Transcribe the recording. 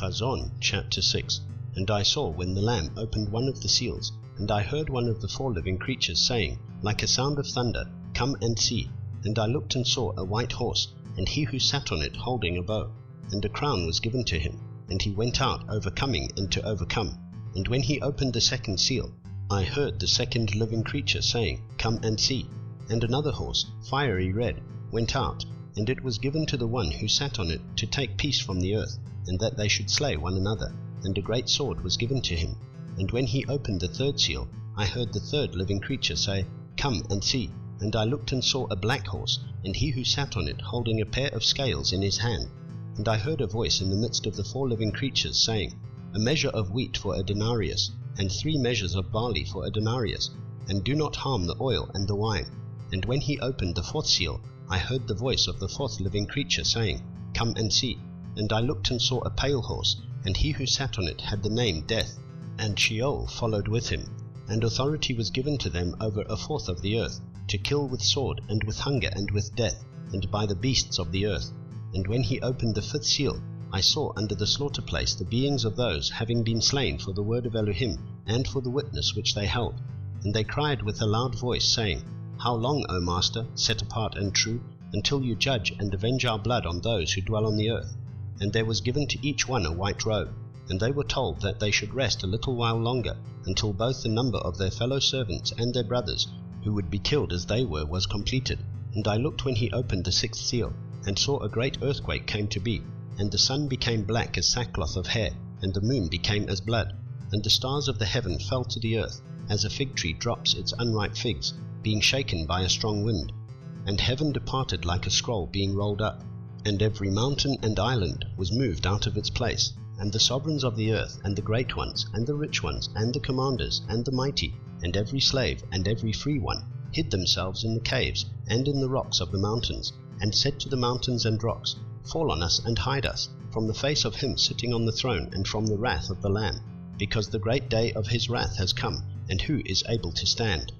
Ḥazon chapter 6. And I saw when the Lamb opened one of the seals, and I heard one of the four living creatures saying, like a sound of thunder, Come and see. And I looked and saw a white horse, and he who sat on it holding a bow. And a crown was given to him, and he went out overcoming and to overcome. And when he opened the second seal, I heard the second living creature saying, Come and see. And another horse, fiery red, went out, and it was given to the one who sat on it to take peace from the earth, and that they should slay one another. And a great sword was given to him. And when he opened the third seal, I heard the third living creature say, Come and see. And I looked and saw a black horse, and he who sat on it holding a pair of scales in his hand. And I heard a voice in the midst of the four living creatures saying, A measure of wheat for a denarius, and 3 measures of barley for a denarius, and do not harm the oil and the wine. And when he opened the fourth seal, I heard the voice of the fourth living creature saying, Come and see. And I looked and saw a pale horse, and he who sat on it had the name Death, and Sheol followed with him. And authority was given to them over 1/4 of the earth, to kill with sword, and with hunger, and with death, and by the beasts of the earth. And when he opened the 5th seal, I saw under the slaughter place the beings of those having been slain for the word of Elohim, and for the witness which they held. And they cried with a loud voice, saying, How long, O Master, set apart and true, until you judge and avenge our blood on those who dwell on the earth? And there was given to each one a white robe, and they were told that they should rest a little while longer, until both the number of their fellow servants and their brothers, who would be killed as they were, was completed. And I looked when he opened the 6th seal, and saw a great earthquake came to be, and the sun became black as sackcloth of hair, and the moon became as blood, and the stars of the heaven fell to the earth, as a fig tree drops its unripe figs, being shaken by a strong wind. And heaven departed like a scroll being rolled up, and every mountain and island was moved out of its place. And the sovereigns of the earth, and the great ones, and the rich ones, and the commanders, and the mighty, and every slave, and every free one, hid themselves in the caves, and in the rocks of the mountains, and said to the mountains and rocks, Fall on us, and hide us, from the face of him sitting on the throne, and from the wrath of the Lamb, because the great day of his wrath has come, and who is able to stand?